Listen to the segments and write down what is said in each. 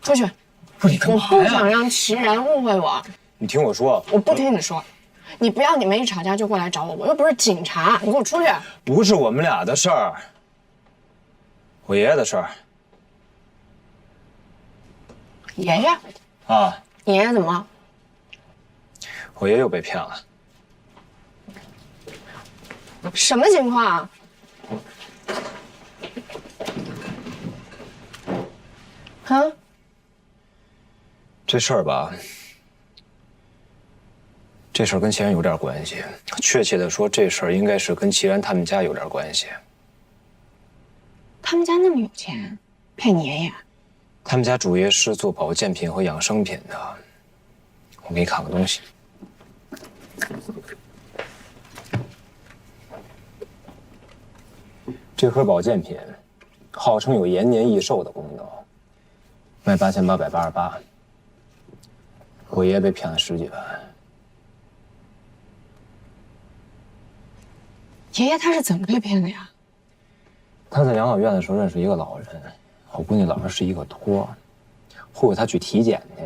出去！不是你干嘛呀？我不想让齐然误会我。你听我说，我不听你说。你不要你们一吵架就过来找我，我又不是警察，你给我出去！不是我们俩的事儿，我爷爷的事儿。爷爷？啊，你爷爷怎么了？我爷爷又被骗了。什么情况啊？啊？这事儿吧，这事儿跟齐然有点关系。确切的说，这事儿应该是跟齐然他们家有点关系。他们家那么有钱，骗你爷爷？他们家主业是做保健品和养生品的。我给你看个东西。这盒保健品号称有延年益寿的功能，卖8888，我爷爷被骗了10几万。爷爷他是怎么被骗的呀？他在养老院的时候认识一个老人，我估计老人是一个托儿，或者他去体检去，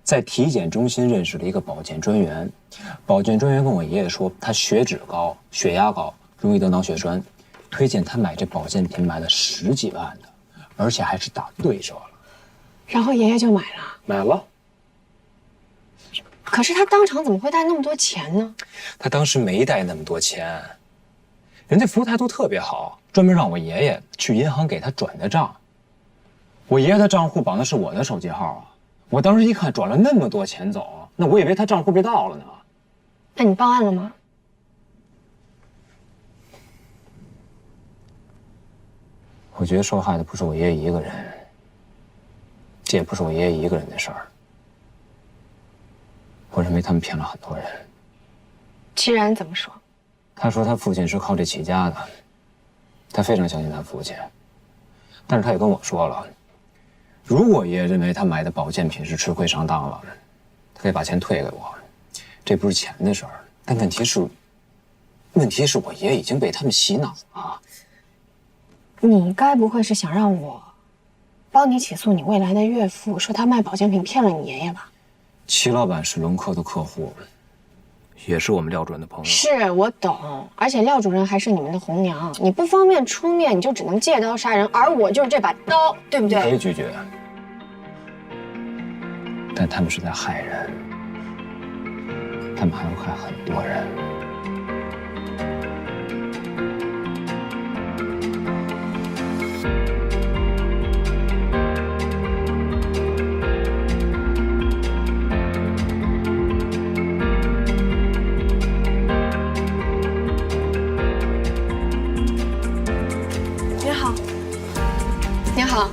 在体检中心认识了一个保健专员，保健专员跟我爷爷说他血脂高、血压高，容易得脑血栓，推荐他买这保健品，买了10几万的，而且还是打对折了。然后爷爷就买了。买了。可是他当场怎么会带那么多钱呢？他当时没带那么多钱，人家服务态度特别好，专门让我爷爷去银行给他转的账。我爷爷的账户绑的是我的手机号啊，我当时一看转了那么多钱走，那我以为他账户被盗了呢。那你报案了吗？我觉得受害的不是我爷爷一个人，这也不是我爷爷一个人的事儿。我认为他们骗了很多人。齐然怎么说？他说他父亲是靠这起家的，他非常相信他父亲，但是他也跟我说了，如果爷爷认为他买的保健品是吃亏上当了，他可以把钱退给我，这不是钱的事儿。但问题是我爷爷已经被他们洗脑了。你该不会是想让我帮你起诉你未来的岳父，说他卖保健品骗了你爷爷吧？齐老板是龙科的客户，也是我们廖主任的朋友。是我懂，而且廖主任还是你们的红娘，你不方便出面，你就只能借刀杀人，而我就是这把刀，对不对？可以拒绝，但他们是在害人，他们还会害很多人。您好，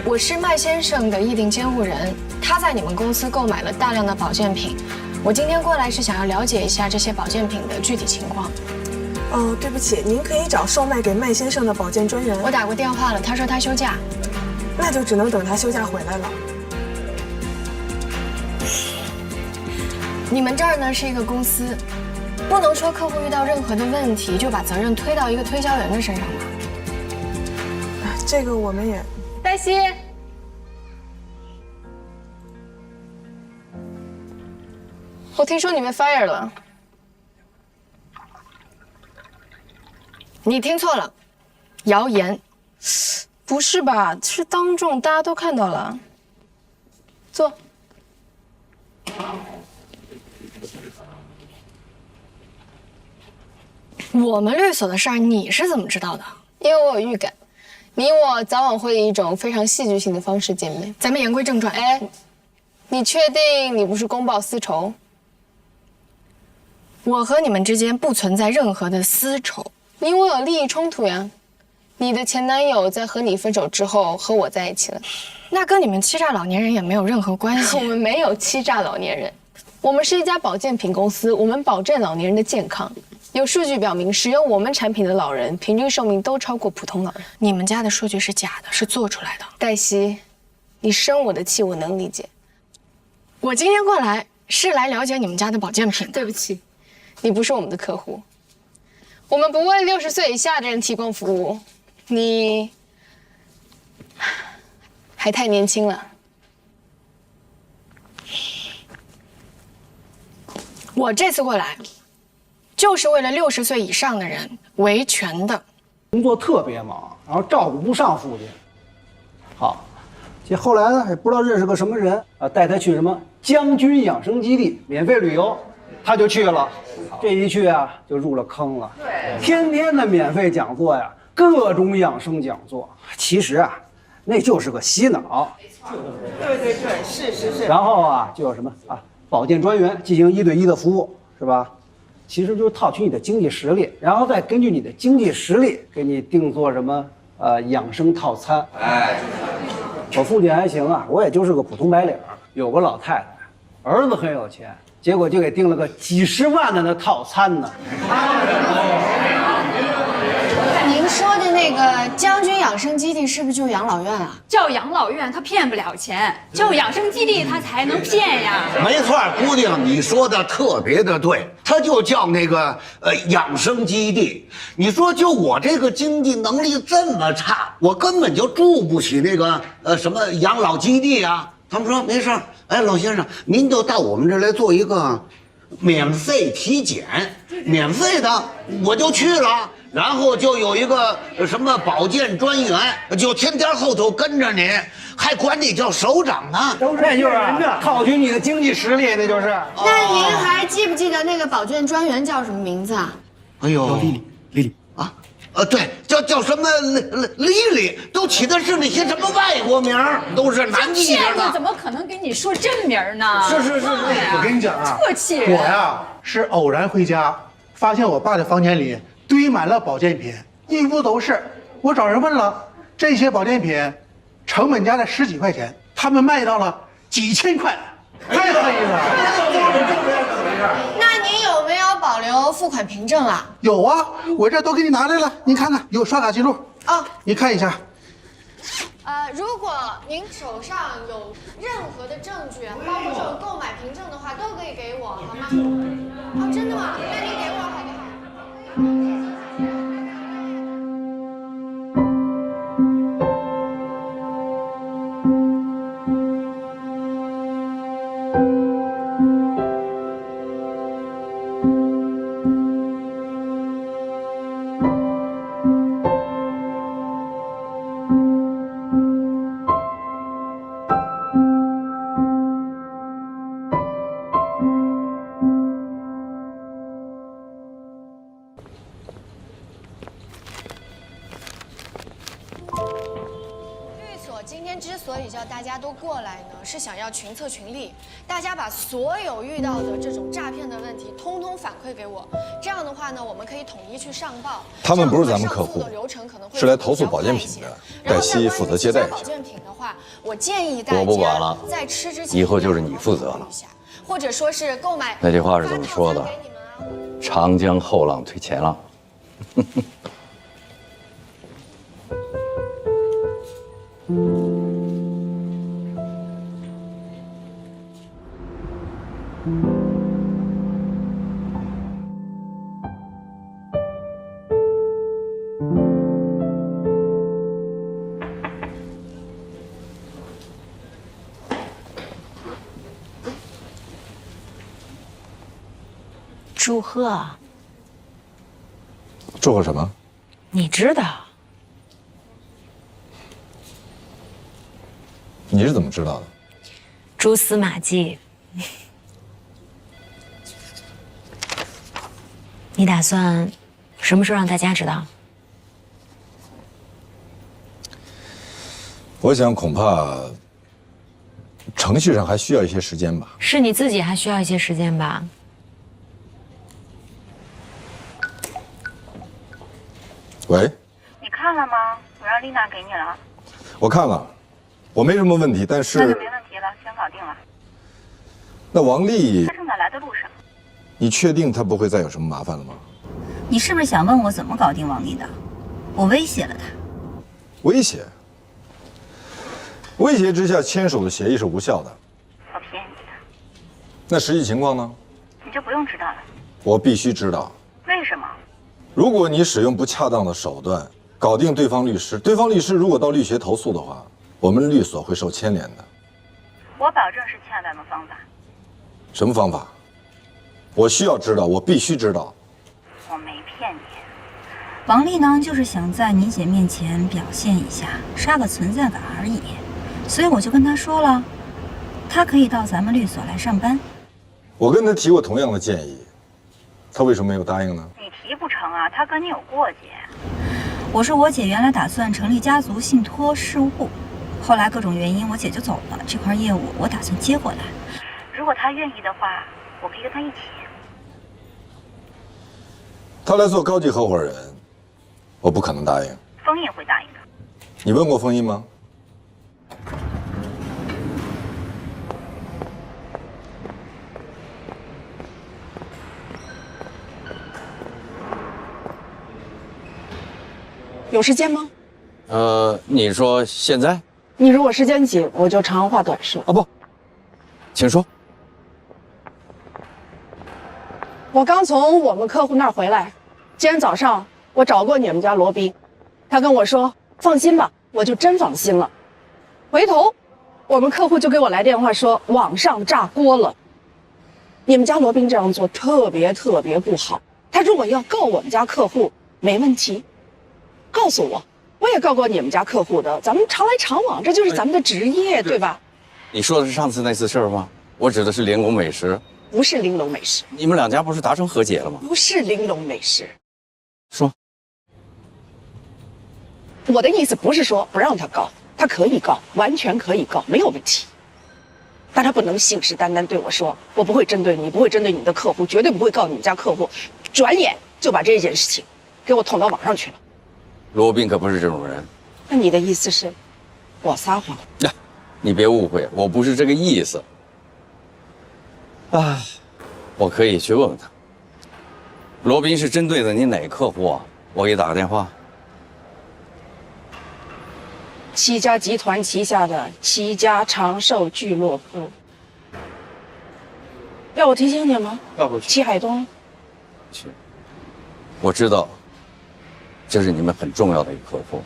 我是麦先生的议定监护人，他在你们公司购买了大量的保健品，我今天过来是想要了解一下这些保健品的具体情况。哦，对不起，您可以找售卖给麦先生的保健专员。我打过电话了，他说他休假。那就只能等他休假回来了。你们这儿呢是一个公司，不能说客户遇到任何的问题就把责任推到一个推销员的身上吧？这个我们也……黛西，我听说你被 fire 了。你听错了，谣言。不是吧？是当众，大家都看到了。坐。我们律所的事儿你是怎么知道的？因为我有预感，你我早晚会以一种非常戏剧性的方式见面。咱们言归正传。哎，你确定你不是公报私仇？我和你们之间不存在任何的私仇，你我有利益冲突呀。你的前男友在和你分手之后和我在一起了，那跟你们欺诈老年人也没有任何关系。我们没有欺诈老年人，我们是一家保健品公司，我们保证老年人的健康。有数据表明，使用我们产品的老人平均寿命都超过普通老人。你们家的数据是假的，是做出来的。黛西，你生我的气我能理解。我今天过来是来了解你们家的保健品。对不起，你不是我们的客户，我们不为60岁以下的人提供服务。你还太年轻了，我这次过来，就是为了60岁以上的人维权的。工作特别忙，然后照顾不上父亲。好，这后来呢，也不知道认识个什么人啊，带他去什么将军养生基地免费旅游，他就去了。这一去啊，就入了坑了。对，天天的免费讲座呀，各种养生讲座。其实啊，那就是个洗脑。对，是。然后啊，就有什么啊，保健专员进行1对1的服务，是吧？其实就是套取你的经济实力，然后再根据你的经济实力给你定做什么养生套餐。哎，我父亲还行啊，我也就是个普通白领，有个老太太，儿子很有钱，结果就给定了个几十万的那套餐呢。您说的那个将军养生基地是不是就是养老院啊？叫养老院他骗不了钱，叫养生基地他才能骗呀。没错，姑娘，你说的特别的对，他就叫那个养生基地。你说就我这个经济能力这么差，我根本就住不起那个什么养老基地啊。他们说没事儿，哎，老先生，您就到我们这儿来做一个免费体检，免费的，我就去了。然后就有一个什么保健专员，就天天后头跟着你，还管你叫首长呢。那就是套取你的经济实力，那就是。那您还记不记得那个保健专员叫什么名字啊？哎呦，丽丽啊，对，叫什么丽丽，都起的是那些什么外国名儿，都是难记着的。怎么可能给你说真名呢？是，我跟你讲啊，特气人。我呀是偶然回家，发现我爸的房间里堆满了保健品，一屋都是。我找人问了，这些保健品成本价在10几块钱，他们卖到了几千块，太黑了。那您有没有保留付款凭证啊？有啊，我这都给你拿来了，您看看，有刷卡记录哦，你看一下。如果您手上有任何的证据，包括这种购买凭证的话，都可以给我，好吗？哦，真的吗？那您给我好不好？今天之所以叫大家都过来呢，是想要群策群力，大家把所有遇到的这种诈骗的问题，通通反馈给我。这样的话呢，我们可以统一去上报。他们不是咱们客户，是来投诉保健品的。黛西负责接待一下。保健品的话，我建议大家我不管了，在吃之前以后就是你负责了。或者说是购买。那句话是怎么说的？长江后浪推前浪。祝贺。祝贺什么？你知道？你是怎么知道的？蛛丝马迹。你打算什么时候让大家知道？我想恐怕程序上还需要一些时间吧。是你自己还需要一些时间吧？喂，你看了吗？我让丽娜给你了。我看了，我没什么问题，但是那就没问题了，先搞定了。那王丽，她正在来的路上。你确定她不会再有什么麻烦了吗？你是不是想问我怎么搞定王丽的？我威胁了她。威胁？威胁之下签署的协议是无效的。我骗你的。那实际情况呢？你就不用知道了。我必须知道。为什么？如果你使用不恰当的手段搞定对方律师，对方律师如果到律协投诉的话，我们律所会受牵连的。我保证是恰当的方法。什么方法？我需要知道，我必须知道。我没骗你。王丽呢，就是想在你姐面前表现一下，刷个存在感而已。所以我就跟她说了，她可以到咱们律所来上班。我跟他提过同样的建议，他为什么没有答应呢？你提不成啊，他跟你有过节。我说我姐原来打算成立家族信托事务部，后来各种原因，我姐就走了，这块业务我打算接过来。如果她愿意的话，我可以跟她一起。他来做高级合伙人，我不可能答应。封印会答应的。你问过封印吗？有时间吗？你说现在？你如果时间紧，我就长话短说。啊不，请说。我刚从我们客户那儿回来，今天早上我找过你们家罗宾，他跟我说放心吧，我就真放心了。回头我们客户就给我来电话说网上炸锅了。你们家罗宾这样做特别不好，他如果要告我们家客户没问题，告诉我，我也告过你们家客户的，咱们常来常往，这就是咱们的职业，对吧？你说的是上次那次事儿吗？我指的是玲珑美食。不是玲珑美食，你们两家不是达成和解了吗？不是玲珑美食。说，我的意思不是说不让他告，他可以告，完全可以告，没有问题。但他不能信誓旦旦对我说，我不会针对你，不会针对你的客户，绝对不会告你们家客户。转眼就把这件事情给我捅到网上去了。罗宾可不是这种人。那你的意思是，我撒谎？你别误会，我不是这个意思。啊，我可以去问问他。罗宾是针对的你哪个客户啊？我给你打个电话。7家集团旗下的7家长寿俱乐部。要我提醒你吗？要不去。齐海东。去。我知道，这是你们很重要的一个客户。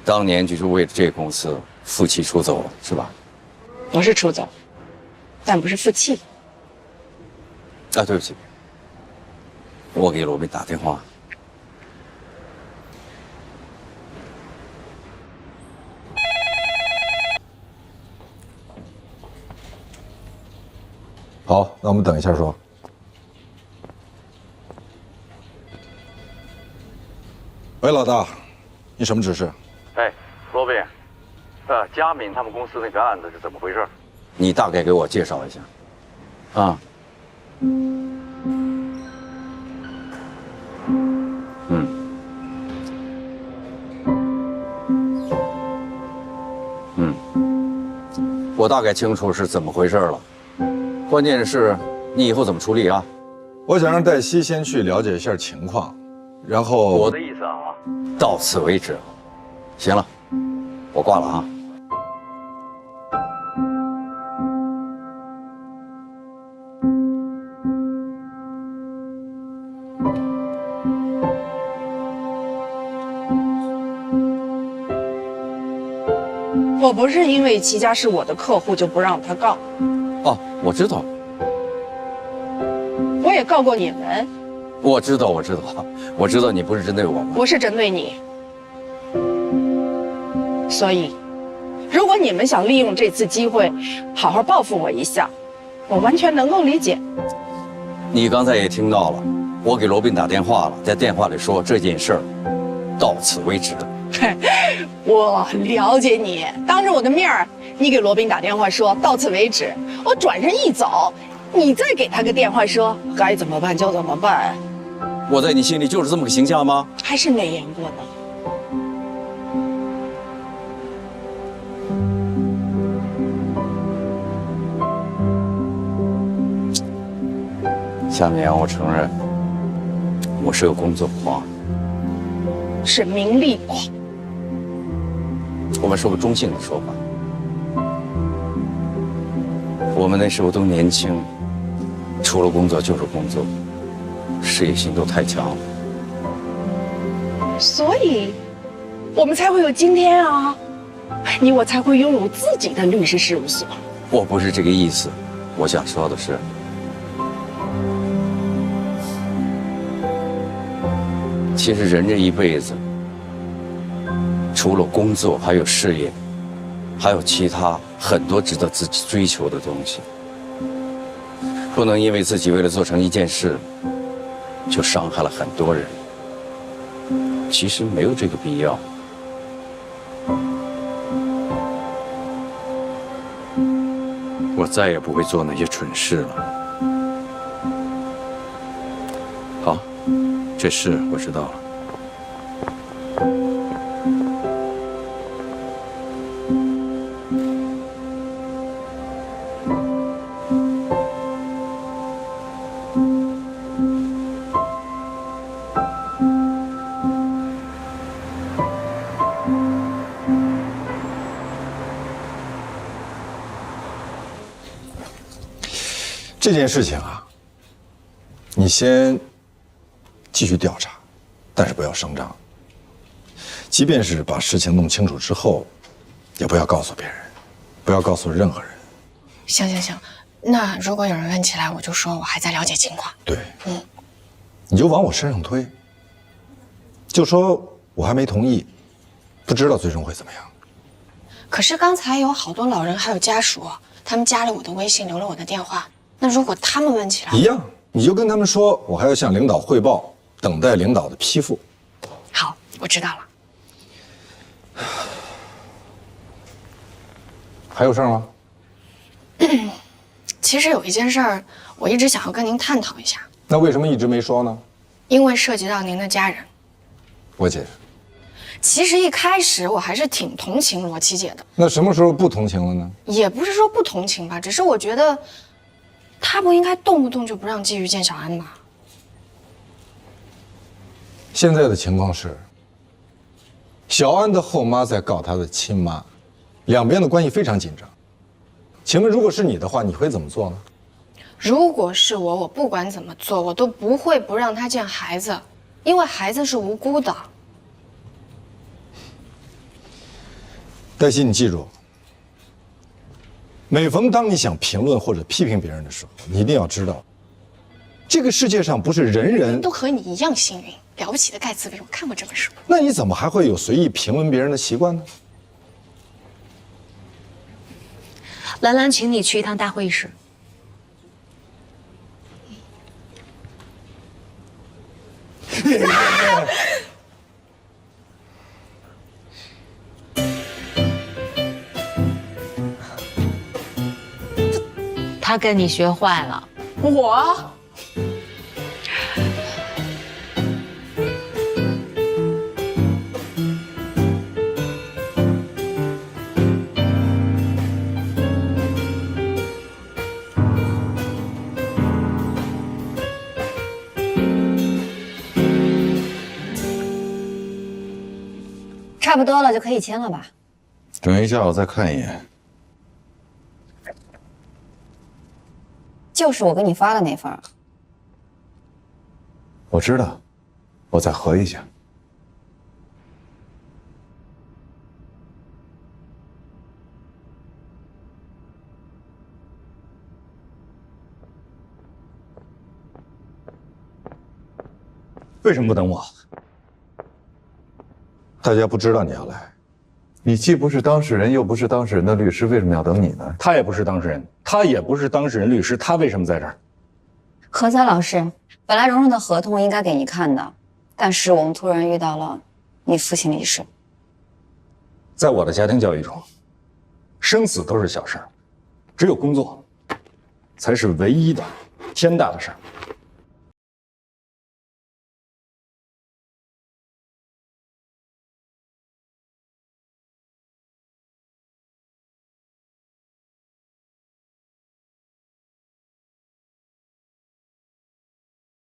当年就是为了这个公司负气出走了，是吧？我是出走。但不是负气。啊，对不起，我给罗宾打电话。好，那我们等一下说。喂，老大，你什么指示？哎，罗宾，佳敏他们公司那个案子是怎么回事？你大概给我介绍一下。啊。我大概清楚是怎么回事了，关键是你以后怎么处理啊？我想让黛西先去了解一下情况，然后我的意思啊，到此为止。行了，我挂了啊。我不是因为齐家是我的客户就不让他告。哦，我知道。我也告过你们。我知道，我知道你不是针对我们。不是针对你。所以，如果你们想利用这次机会好好报复我一下，我完全能够理解。你刚才也听到了，我给罗宾打电话了，在电话里说这件事儿到此为止。我了解你，当着我的面儿，你给罗宾打电话说到此为止，我转身一走，你再给他个电话说该怎么办就怎么办。我在你心里就是这么个形象吗？还是美颜过呢。夏眠，我承认，我是个工作狂，是名利狂。我们说个中性的说法，我们那时候都年轻，除了工作就是工作，事业心都太强了。所以，我们才会有今天啊！你我才会拥有自己的律师事务所。我不是这个意思，我想说的是，其实人这一辈子，除了工作，还有事业，还有其他很多值得自己追求的东西。不能因为自己为了做成一件事，就伤害了很多人。其实没有这个必要。我再也不会做那些蠢事了。好，这事我知道了。这件事情啊，你先继续调查，但是不要声张。即便是把事情弄清楚之后，也不要告诉别人，不要告诉任何人。行，那如果有人问起来，我就说我还在了解情况。对，你就往我身上推，就说我还没同意，不知道最终会怎么样。可是刚才有好多老人还有家属，他们加了我的微信，留了我的电话。那如果他们问起来，一样，你就跟他们说，我还要向领导汇报，等待领导的批复。好，我知道了。还有事儿吗？其实有一件事儿，我一直想要跟您探讨一下。那为什么一直没说呢？因为涉及到您的家人。我解释。其实一开始我还是挺同情罗七姐的。那什么时候不同情了呢？也不是说不同情吧，只是我觉得，她不应该动不动就不让季瑜见小安吧。现在的情况是，小安的后妈在告她的亲妈，两边的关系非常紧张。请问，如果是你的话，你会怎么做呢？如果是我，我不管怎么做，我都不会不让她见孩子，因为孩子是无辜的。黛西，你记住，每逢当你想评论或者批评别人的时候，你一定要知道，这个世界上不是人人都和你一样幸运。了不起的盖茨比，我看过这本书。那你怎么还会有随意评论别人的习惯呢？兰兰，请你去一趟大会议室。他跟你学坏了。我。差不多了，就可以签了吧？等一下，我再看一眼。就是我给你发的那份。我知道，我再核一下。为什么不等我？大家不知道你要来。你既不是当事人，又不是当事人的律师，为什么要等你呢？他也不是当事人，他也不是当事人律师，他为什么在这儿？何才老师，本来蓉蓉的合同应该给你看的，但是我们突然遇到了你父亲离世。在我的家庭教育中，生死都是小事儿，只有工作才是唯一的天大的事儿。